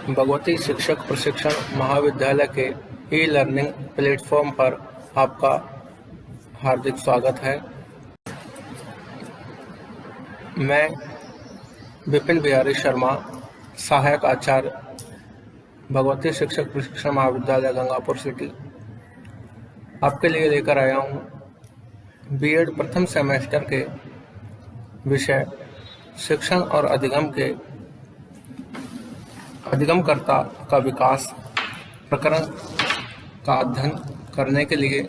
भगवती शिक्षक प्रशिक्षण महाविद्यालय के ई-लर्निंग प्लेटफॉर्म पर आपका हार्दिक स्वागत है। मैं विपिन बिहारी शर्मा, सहायक आचार्य, भगवती शिक्षक प्रशिक्षण महाविद्यालय गंगापुर सिटी, आपके लिए लेकर आया हूँ बीएड प्रथम सेमेस्टर के विषय शिक्षण और अधिगमकर्ता का विकास प्रकरण का अध्ययन करने के लिए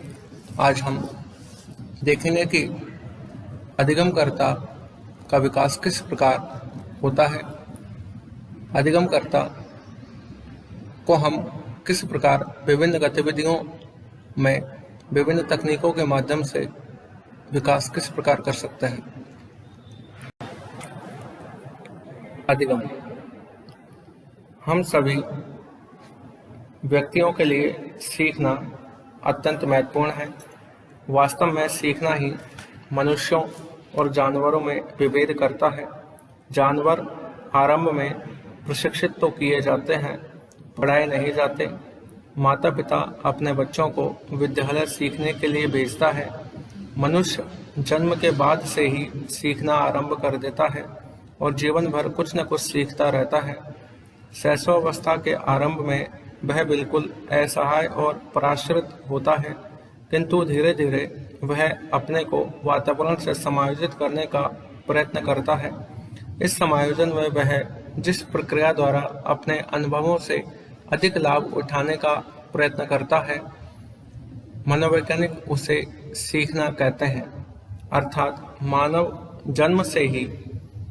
आज हम देखेंगे कि अधिगमकर्ता का विकास किस प्रकार होता है। अधिगमकर्ता को हम किस प्रकार विभिन्न गतिविधियों में विभिन्न तकनीकों के माध्यम से विकास किस प्रकार कर सकते हैं। अधिगम हम सभी व्यक्तियों के लिए सीखना अत्यंत महत्वपूर्ण है। वास्तव में सीखना ही मनुष्यों और जानवरों में विभेद करता है। जानवर आरंभ में प्रशिक्षित तो किए जाते हैं, पढ़ाए नहीं जाते। माता पिता अपने बच्चों को विद्यालय सीखने के लिए भेजता है। मनुष्य जन्म के बाद से ही सीखना आरंभ कर देता है और जीवन भर कुछ न कुछ सीखता रहता है। शैशवावस्था के आरंभ में वह बिल्कुल असहाय और पराश्रित होता है, किंतु धीरे धीरे वह अपने को वातावरण से समायोजित करने का प्रयत्न करता है। इस समायोजन में वह जिस प्रक्रिया द्वारा अपने अनुभवों से अधिक लाभ उठाने का प्रयत्न करता है, मनोवैज्ञानिक उसे सीखना कहते हैं। अर्थात मानव जन्म से ही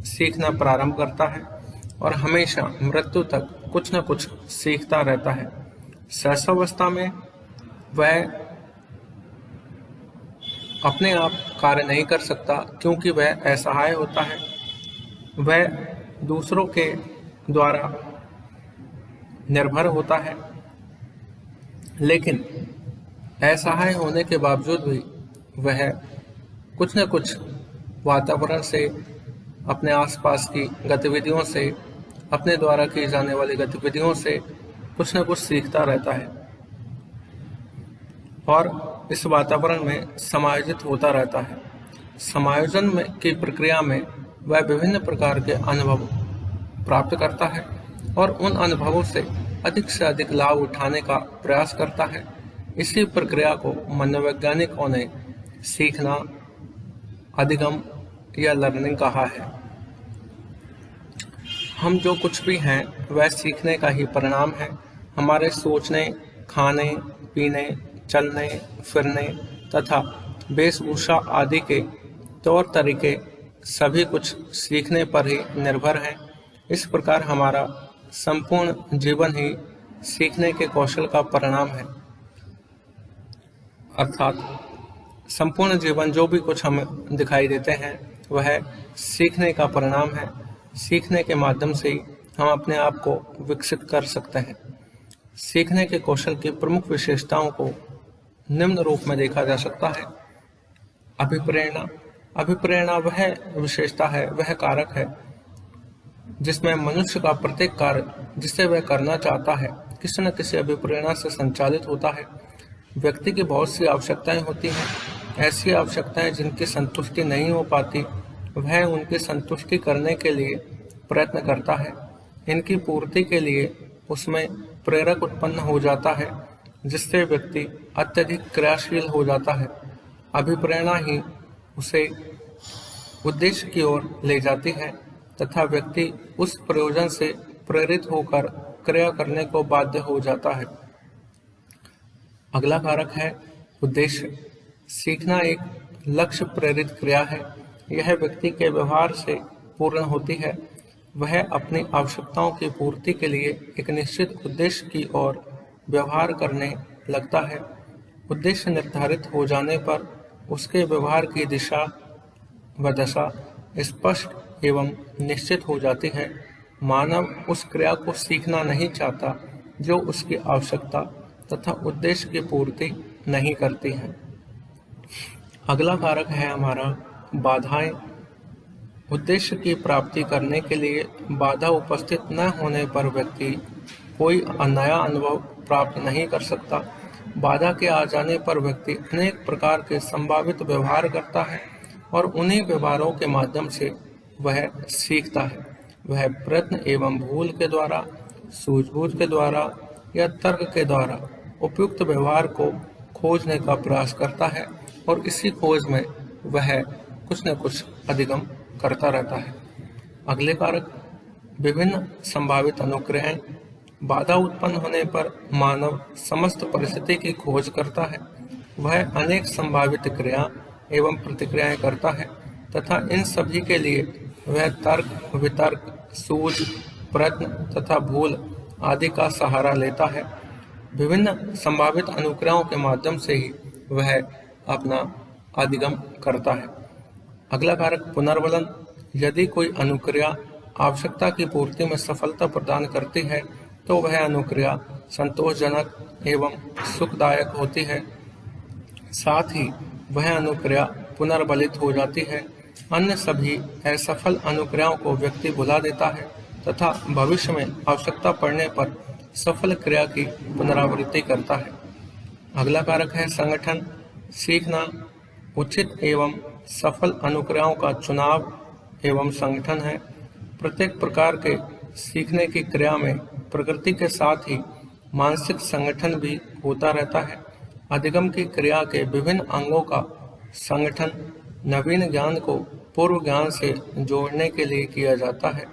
सीखना प्रारंभ करता है और हमेशा मृत्यु तक कुछ न कुछ सीखता रहता है। शैशवावस्था में वह अपने आप कार्य नहीं कर सकता क्योंकि वह असहाय होता है। वह दूसरों के द्वारा निर्भर होता है, लेकिन असहाय होने के बावजूद भी वह कुछ न कुछ वातावरण से, अपने आसपास की गतिविधियों से, अपने द्वारा की जाने वाली गतिविधियों से कुछ न कुछ सीखता रहता है और इस वातावरण में समायोजित होता रहता है। समायोजन में की प्रक्रिया में वह विभिन्न प्रकार के अनुभव प्राप्त करता है और उन अनुभवों से अधिक लाभ उठाने का प्रयास करता है। इसी प्रक्रिया को मनोवैज्ञानिकों ने सीखना, अधिगम या लर्निंग कहा है। हम जो कुछ भी हैं वह सीखने का ही परिणाम है। हमारे सोचने, खाने, पीने, चलने, फिरने तथा वेशभूषा आदि के तौर तरीके सभी कुछ सीखने पर ही निर्भर हैं। इस प्रकार हमारा संपूर्ण जीवन ही सीखने के कौशल का परिणाम है। अर्थात संपूर्ण जीवन जो भी कुछ हमें दिखाई देते हैं वह सीखने का परिणाम है। सीखने के माध्यम से ही हम अपने आप को विकसित कर सकते हैं। सीखने के कौशल की प्रमुख विशेषताओं को निम्न रूप में देखा जा सकता है। अभिप्रेरणा। अभिप्रेरणा वह विशेषता है, वह कारक है जिसमें मनुष्य का प्रत्येक कार्य जिसे वह करना चाहता है किसी न किसी अभिप्रेरणा से संचालित होता है। व्यक्ति की बहुत सी आवश्यकताएं होती हैं। ऐसी आवश्यकताएं जिनकी संतुष्टि नहीं हो पाती, वह उनकी संतुष्टि करने के लिए प्रयत्न करता है। इनकी पूर्ति के लिए उसमें प्रेरक उत्पन्न हो जाता है, जिससे व्यक्ति अत्यधिक क्रियाशील हो जाता है। अभिप्रेरणा ही उसे उद्देश्य की ओर ले जाती है तथा व्यक्ति उस प्रयोजन से प्रेरित होकर क्रिया करने को बाध्य हो जाता है। अगला कारक है उद्देश्य। सीखना एक लक्ष्य प्रेरित क्रिया है। यह व्यक्ति के व्यवहार से पूर्ण होती है। वह अपनी आवश्यकताओं की पूर्ति के लिए एक निश्चित उद्देश्य की ओर व्यवहार करने लगता है। उद्देश्य निर्धारित हो जाने पर उसके व्यवहार की दिशा व दशा स्पष्ट एवं निश्चित हो जाती है। मानव उस क्रिया को सीखना नहीं चाहता जो उसकी आवश्यकता तथा उद्देश्य की पूर्ति नहीं करती है। अगला कारक है हमारा बाधाएं। उद्देश्य की प्राप्ति करने के लिए बाधा उपस्थित न होने पर व्यक्ति कोई नया अनुभव प्राप्त नहीं कर सकता। बाधा के आ जाने पर व्यक्ति अनेक प्रकार के संभावित व्यवहार करता है और उन्हीं व्यवहारों के माध्यम से वह सीखता है। वह प्रयत्न एवं भूल के द्वारा, सूझबूझ के द्वारा या तर्क के द्वारा उपयुक्त व्यवहार को खोजने का प्रयास करता है और इसी खोज में वह कुछ न कुछ अधिगम करता रहता है। अगले कारक विभिन्न संभावित अनुक्रियाएं। बाधा उत्पन्न होने पर मानव समस्त परिस्थिति की खोज करता है। वह अनेक संभावित क्रिया एवं प्रतिक्रियाएं करता है तथा इन सभी के लिए वह तर्क, वितर्क, सूझ, प्रयत्न तथा भूल आदि का सहारा लेता है। विभिन्न संभावित अनुक्रियाओं के माध्यम से ही वह अपना अधिगम करता है। अगला कारक पुनर्बलन। यदि कोई अनुक्रिया आवश्यकता की पूर्ति में सफलता प्रदान करती है तो वह अनुक्रिया संतोषजनक एवं सुखदायक होती है। साथ ही वह अनुक्रिया पुनर्बलित हो जाती है। अन्य सभी असफल अनुक्रियाओं को व्यक्ति भुला देता है तथा भविष्य में आवश्यकता पड़ने पर सफल क्रिया की पुनरावृत्ति करता है। अगला कारक है संगठन। सीखना उचित एवं सफल अनुक्रियाओं का चुनाव एवं संगठन है। प्रत्येक प्रकार के सीखने की क्रिया में प्रकृति के साथ ही मानसिक संगठन भी होता रहता है। अधिगम की क्रिया के विभिन्न अंगों का संगठन नवीन ज्ञान को पूर्व ज्ञान से जोड़ने के लिए किया जाता है।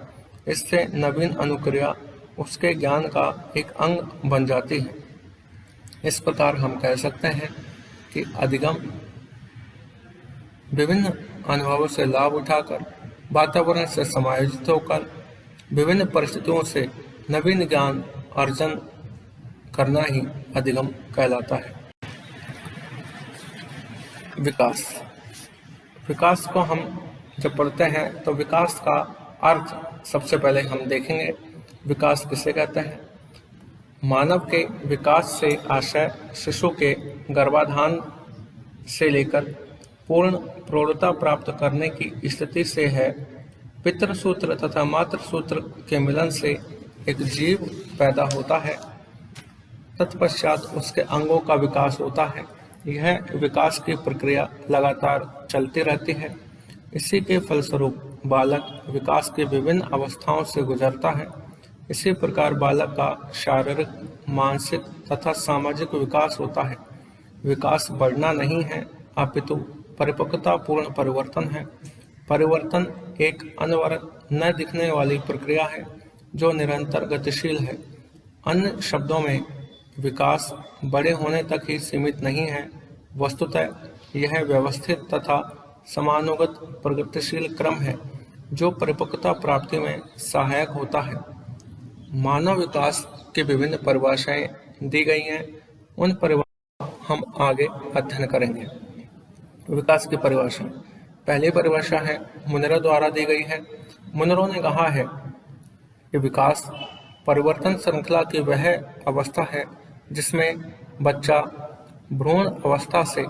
इससे नवीन अनुक्रिया उसके ज्ञान का एक अंग बन जाती है। इस प्रकार हम कह सकते हैं कि अधिगम विभिन्न अनुभवों से लाभ उठाकर, वातावरण से समायोजित होकर, विभिन्न परिस्थितियों से नवीन ज्ञान अर्जन करना ही अधिगम कहलाता है। विकास। विकास को हम जब पढ़ते हैं तो विकास का अर्थ सबसे पहले हम देखेंगे। विकास किसे कहते हैं? मानव के विकास से आशय शिशु के गर्भाधान से लेकर पूर्ण प्रौढ़ता प्राप्त करने की स्थिति से है। पितृसूत्र तथा मातृसूत्र के मिलन से एक जीव पैदा होता है, तत्पश्चात उसके अंगों का विकास होता है। यह विकास की प्रक्रिया लगातार चलती रहती है। इसी के फलस्वरूप बालक विकास की विभिन्न अवस्थाओं से गुजरता है। इसी प्रकार बालक का शारीरिक, मानसिक तथा सामाजिक विकास होता है। विकास बढ़ना नहीं है, अपितु परिपक्वता पूर्ण परिवर्तन है। परिवर्तन एक अनवरत न दिखने वाली प्रक्रिया है जो निरंतर गतिशील है। अन्य शब्दों में विकास बड़े होने तक ही सीमित नहीं है। वस्तुतः यह व्यवस्थित तथा समानुगत प्रगतिशील क्रम है जो परिपक्वता प्राप्ति में सहायक होता है। मानव विकास की विभिन्न परिभाषाएं दी गई हैं। उन परिभाषाओं का हम आगे अध्ययन करेंगे। विकास की परिभाषा। पहली परिभाषा है मुनरो द्वारा दी गई है। मुनरो ने कहा है कि विकास परिवर्तन श्रृंखला की वह अवस्था है जिसमें बच्चा भ्रूण अवस्था से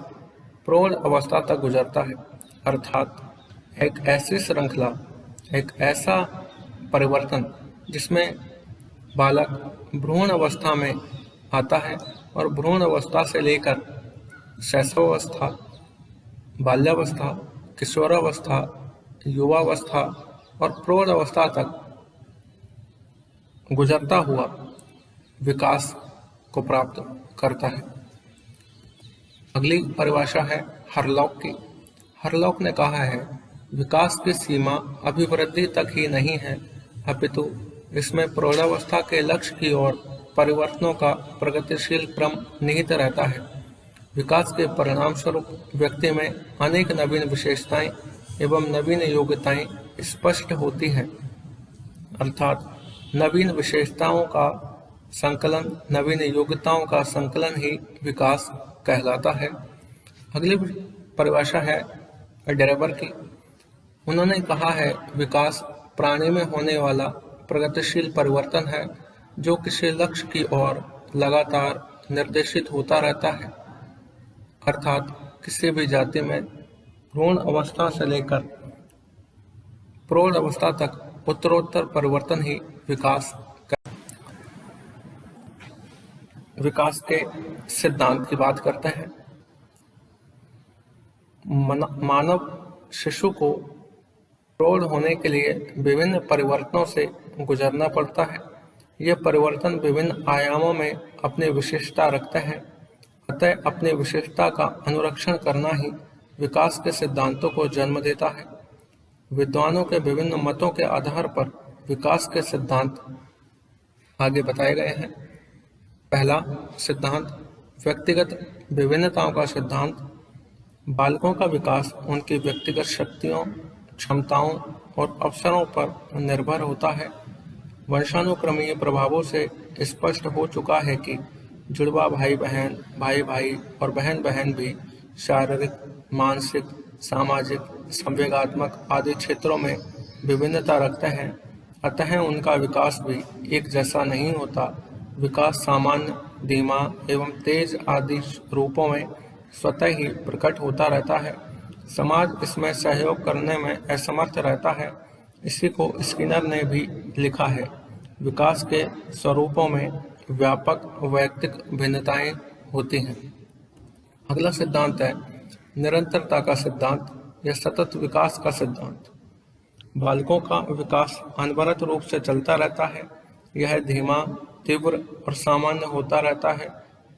प्रौढ़ अवस्था तक गुजरता है। अर्थात एक ऐसी श्रृंखला, एक ऐसा परिवर्तन जिसमें बालक भ्रूण अवस्था में आता है और भ्रूण अवस्था से लेकर शैशवावस्था, बाल्यावस्था, किशोरावस्था, युवावस्था और प्रौढ़ अवस्था तक गुजरता हुआ विकास को प्राप्त करता है। अगली परिभाषा है हरलॉक की। हरलॉक ने कहा है विकास की सीमा अभिवृद्धि तक ही नहीं है, अपितु इसमें प्रौढ़ावस्था के लक्ष्य की ओर परिवर्तनों का प्रगतिशील क्रम निहित रहता है। विकास के परिणाम स्वरूप व्यक्ति में अनेक नवीन विशेषताएं एवं नवीन योग्यताएं स्पष्ट होती हैं। अर्थात नवीन विशेषताओं का संकलन, नवीन योग्यताओं का संकलन ही विकास कहलाता है। अगली परिभाषा है डेरेबर की। उन्होंने कहा है विकास प्राणी में होने वाला प्रगतिशील परिवर्तन है जो किसी लक्ष्य की ओर लगातार निर्देशित होता रहता है। अर्थात किसी भी जाति में भ्रूण अवस्था से लेकर प्रौढ़ अवस्था तक उत्तरोत्तर परिवर्तन ही विकास के सिद्धांत की बात करते हैं। मानव शिशु को प्रौढ़ होने के लिए विभिन्न परिवर्तनों से गुजरना पड़ता है। ये परिवर्तन विभिन्न आयामों में अपनी विशेषता रखते हैं, अतः अपनी विशेषता का अनुरक्षण करना ही विकास के सिद्धांतों को जन्म देता है। विद्वानों के विभिन्न मतों के आधार पर विकास के सिद्धांत आगे बताए गए हैं। पहला सिद्धांत व्यक्तिगत विभिन्नताओं का सिद्धांत। बालकों का विकास उनकी व्यक्तिगत शक्तियों, क्षमताओं और अवसरों पर निर्भर होता है। वंशानुक्रमीय प्रभावों से स्पष्ट हो चुका है कि जुड़वा भाई भाई और बहन बहन भी शारीरिक, मानसिक, सामाजिक, संवेगात्मक आदि क्षेत्रों में विभिन्नता रखते हैं, अतः उनका विकास भी एक जैसा नहीं होता। विकास सामान्य, धीमा एवं तेज आदि रूपों में स्वतः ही प्रकट होता रहता है। समाज इसमें सहयोग करने में असमर्थ रहता है। इसी को स्किनर ने भी लिखा है। विकास के स्वरूपों में व्यापक वैयक्तिक भिन्नताएं होती हैं। अगला सिद्धांत है निरंतरता का सिद्धांत या सतत विकास का सिद्धांत। बालकों का विकास अनवरत रूप से चलता रहता है। यह धीमा, तीव्र और सामान्य होता रहता है,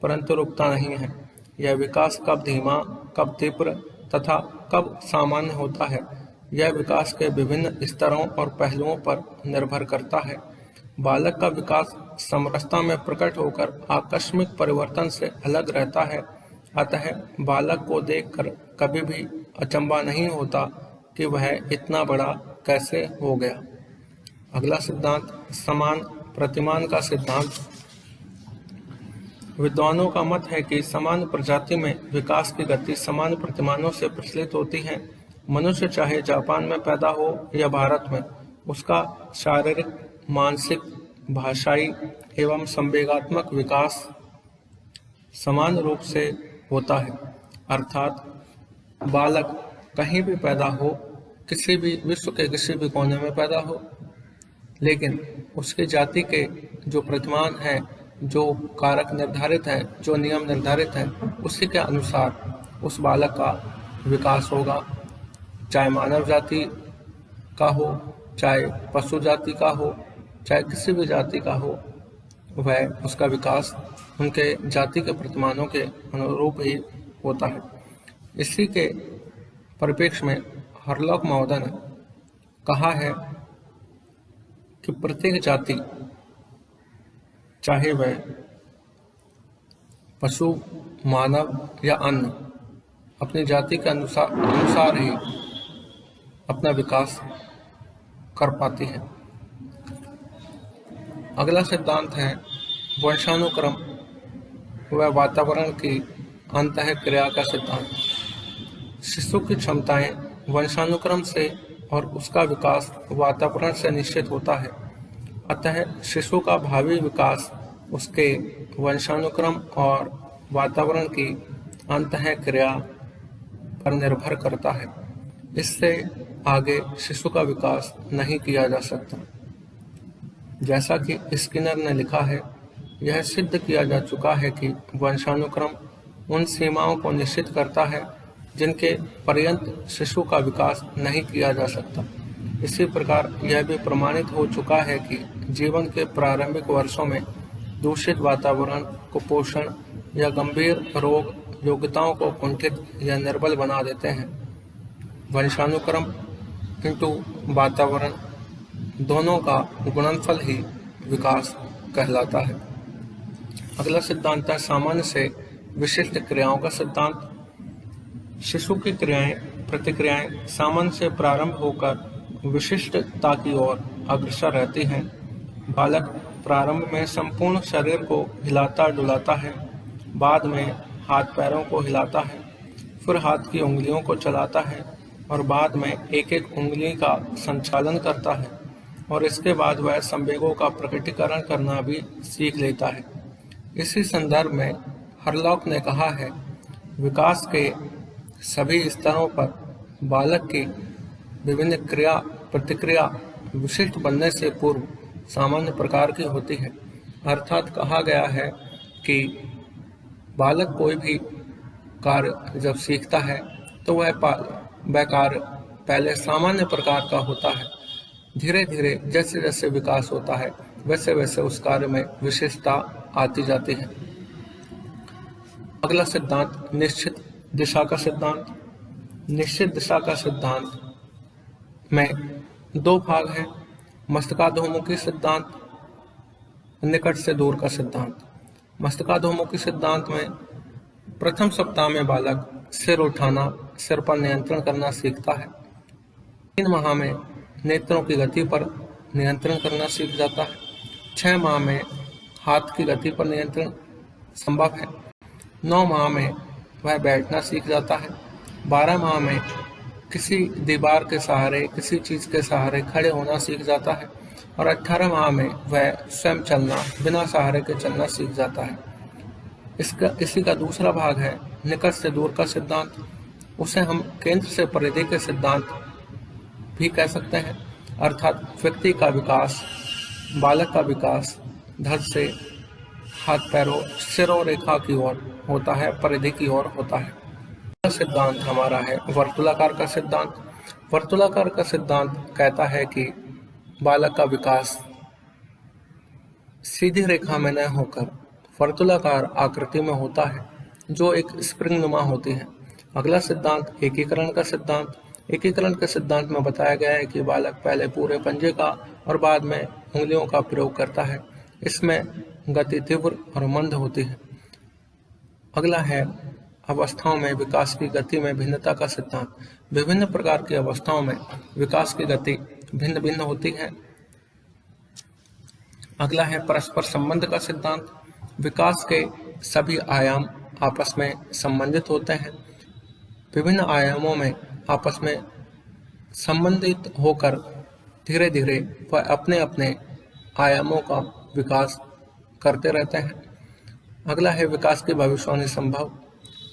परंतु रुकता नहीं है। यह विकास कब धीमा, कब तीव्र तथा कब सामान्य होता है, यह विकास के विभिन्न स्तरों और पहलुओं पर निर्भर करता है। बालक का विकास समरसता में प्रकट होकर आकस्मिक परिवर्तन से अलग रहता है, अतः बालक को देखकर कभी भी अचंभा नहीं होता कि वह इतना बड़ा कैसे हो गया। अगला सिद्धांत समान प्रतिमान का सिद्धांत। विद्वानों का मत है कि समान प्रजाति में विकास की गति समान प्रतिमानों से प्रचलित होती है। मनुष्य चाहे जापान में पैदा हो या भारत में, उसका शारीरिक, मानसिक, भाषाई एवं संवेगात्मक विकास समान रूप से होता है। अर्थात बालक कहीं भी पैदा हो, किसी भी विश्व के किसी भी कोने में पैदा हो, लेकिन उसकी जाति के जो प्रतिमान हैं, जो कारक निर्धारित हैं, जो नियम निर्धारित हैं, उसी के अनुसार उस बालक का विकास होगा। चाहे मानव जाति का हो, चाहे पशु जाति का हो, चाहे किसी भी जाति का हो, वह उसका विकास उनके जाति के प्रतिमानों के अनुरूप ही होता है। इसी के परिप्रेक्ष्य में हरलॉक महोदय ने कहा है कि प्रत्येक जाति, चाहे वह पशु, मानव या अन्य, अपनी जाति के अनुसार ही अपना विकास कर पाती है। अगला सिद्धांत है वंशानुक्रम व वातावरण की अंतः क्रिया का सिद्धांत। शिशु की क्षमताएं वंशानुक्रम से और उसका विकास वातावरण से निश्चित होता है, अतः शिशु का भावी विकास उसके वंशानुक्रम और वातावरण की अंतः क्रिया पर निर्भर करता है। इससे आगे शिशु का विकास नहीं किया जा सकता। जैसा कि स्किनर ने लिखा है, यह सिद्ध किया जा चुका है कि वंशानुक्रम उन सीमाओं को निश्चित करता है जिनके पर्यंत शिशु का विकास नहीं किया जा सकता। इसी प्रकार यह भी प्रमाणित हो चुका है कि जीवन के प्रारंभिक वर्षों में दूषित वातावरण, कुपोषण या गंभीर रोग योग्यताओं को कुंठित या निर्बल बना देते हैं। वंशानुक्रम किंतु वातावरण दोनों का गुणनफल ही विकास कहलाता है। अगला सिद्धांत है सामान्य से विशिष्ट क्रियाओं का सिद्धांत। शिशु की क्रियाएं, प्रतिक्रियाएं सामान्य से प्रारंभ होकर विशिष्टता की ओर अग्रसर रहती हैं। बालक प्रारंभ में संपूर्ण शरीर को हिलाता डुलाता है, बाद में हाथ पैरों को हिलाता है, फिर हाथ की उंगलियों को चलाता है और बाद में एक एक उंगली का संचालन करता है, और इसके बाद वह संवेगों का प्रकटीकरण करना भी सीख लेता है। इसी संदर्भ में हरलॉक ने कहा है, विकास के सभी स्तरों पर बालक की विभिन्न क्रिया प्रतिक्रिया विशिष्ट बनने से पूर्व सामान्य प्रकार की होती है। अर्थात कहा गया है कि बालक कोई भी कार्य जब सीखता है तो वह कार्य पहले सामान्य प्रकार का होता है। धीरे धीरे जैसे जैसे विकास होता है वैसे वैसे उस कार्य में विशेषता आती जाती है। अगला सिद्धांत निश्चित दिशा का सिद्धांत। निश्चित दिशा का सिद्धांत में दो भाग हैं, मस्तकाधोमुखी सिद्धांत, निकट से दूर का सिद्धांत। मस्तकाधोमुखी सिद्धांत में प्रथम सप्ताह में बालक सिर उठाना, सिर पर नियंत्रण करना सीखता है। 3 माह में नेत्रों की गति पर नियंत्रण करना सीख जाता है। 6 माह में हाथ की गति पर नियंत्रण संभव है। 9 माह में वह बैठना सीख जाता है। 12 माह में किसी दीवार के सहारे, किसी चीज के सहारे खड़े होना सीख जाता है और 18 माह में वह स्वयं चलना, बिना सहारे के चलना सीख जाता है। इसी का दूसरा भाग है निकट से दूर का सिद्धांत। उसे हम केंद्र से परिधि के सिद्धांत भी कह सकते हैं। अर्थात व्यक्ति का विकास, बालक का विकास धड़ से हाथ पैरों, सिरों रेखा की ओर होता है, परिधि की ओर होता है। अगला सिद्धांत हमारा है वर्तुलाकार का सिद्धांत। वर्तुलाकार का सिद्धांत कहता है कि बालक का विकास सीधी रेखा में न होकर वर्तुलाकार आकृति में होता है, जो एक स्प्रिंग नुमा होती है। अगला सिद्धांत एकीकरण का सिद्धांत। एकीकरण के सिद्धांत में बताया गया है कि बालक पहले पूरे पंजे का और बाद में उंगलियों का प्रयोग करता है। इसमें गति तीव्र और मंद होती है। अगला है अवस्थाओं में विकास की गति में भिन्नता का सिद्धांत। विभिन्न प्रकार की अवस्थाओं में विकास की गति भिन्न भिन्न होती है। अगला है परस्पर संबंध का सिद्धांत। विकास के सभी आयाम आपस में संबंधित होते हैं। विभिन्न आयामों में आपस में संबंधित होकर धीरे धीरे वह अपने अपने आयामों का विकास करते रहते हैं। अगला है विकास की भविष्यवाणी संभव।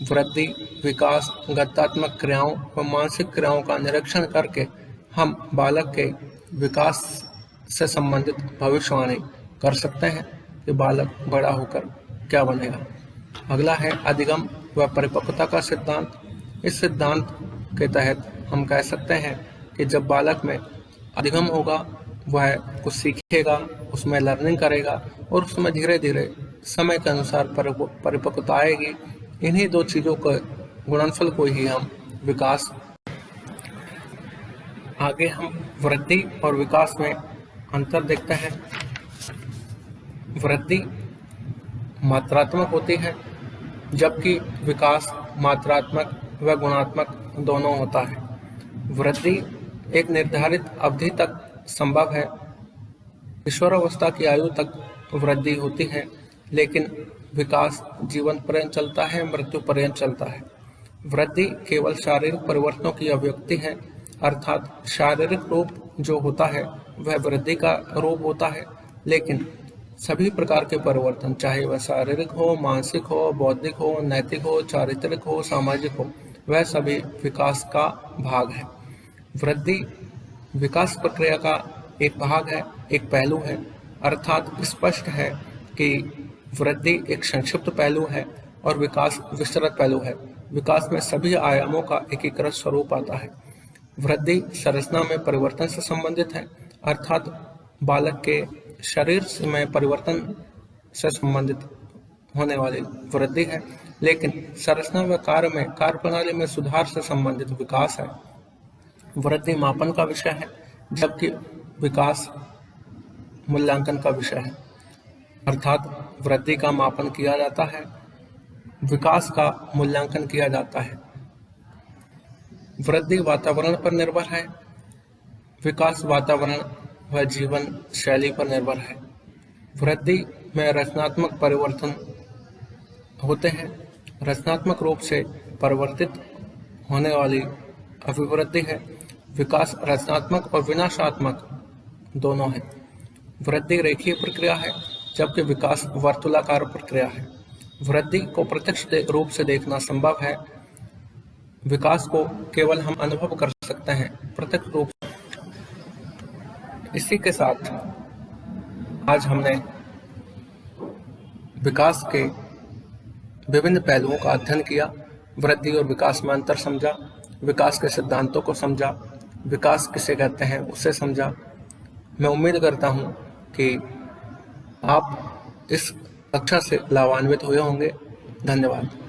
वृद्धि, विकास, गत्यात्मक क्रियाओं व मानसिक क्रियाओं का निरीक्षण करके हम बालक के विकास से संबंधित भविष्यवाणी कर सकते हैं कि बालक बड़ा होकर क्या बनेगा। अगला है अधिगम व परिपक्वता का सिद्धांत। इस सिद्धांत के तहत हम कह सकते हैं कि जब बालक में अधिगम होगा, वह कुछ सीखेगा, उसमें लर्निंग करेगा और उसमें धीरे धीरे समय के अनुसार परिपक्वता आएगी। इन्हीं दो चीज़ों के गुणनफल को ही हम विकास। आगे हम वृद्धि और विकास में अंतर देखते हैं। वृद्धि मात्रात्मक होती है, जबकि विकास मात्रात्मक व गुणात्मक दोनों होता है। वृद्धि एक निर्धारित अवधि तक संभव है। किशोरावस्था की आयु तक वृद्धि होती है, लेकिन विकास जीवन पर्यंत चलता है, मृत्यु पर्यंत चलता है। वृद्धि केवल शारीरिक परिवर्तनों की अभिव्यक्ति है, अर्थात शारीरिक रूप जो होता है वह वृद्धि का रूप होता है, लेकिन सभी प्रकार के परिवर्तन, चाहे वह शारीरिक हो, मानसिक हो, बौद्धिक हो, नैतिक हो, चारित्रिक हो, सामाजिक हो, वह सभी विकास का भाग है। वृद्धि विकास प्रक्रिया का एक भाग है, एक पहलू है। अर्थात स्पष्ट है कि वृद्धि एक संक्षिप्त पहलू है और विकास विस्तृत पहलू है। विकास में सभी आयामों का एकीकृत स्वरूप आता है। वृद्धि संरचना में परिवर्तन से संबंधित है, अर्थात बालक के शरीर में परिवर्तन से संबंधित होने वाली वृद्धि है, लेकिन संरचना व कार्य प्रणाली में सुधार से संबंधित विकास है। वृद्धि मापन का विषय है, जबकि विकास मूल्यांकन का विषय है। अर्थात वृद्धि का मापन किया जाता है, विकास का मूल्यांकन किया जाता है। वृद्धि वातावरण पर निर्भर है, विकास वातावरण व जीवन शैली पर निर्भर है। वृद्धि में रचनात्मक परिवर्तन होते हैं। रचनात्मक रूप से परिवर्तित होने वाली अभिवृद्धि है। विकास रचनात्मक और विनाशात्मक दोनों है। वृद्धि रेखीय प्रक्रिया है, जबकि विकास वर्तुलाकार प्रक्रिया है। वृद्धि को प्रत्यक्ष रूप से देखना संभव है, विकास को केवल हम अनुभव कर सकते हैं। प्रत्यक्ष रूप इसी के साथ आज हमने विकास के विभिन्न पहलुओं का अध्ययन किया, वृद्धि और विकास में अंतर समझा, विकास के सिद्धांतों को समझा, विकास किसे कहते हैं उसे समझा। मैं उम्मीद करता हूँ कि आप इस कक्षा से लाभान्वित हुए होंगे। धन्यवाद।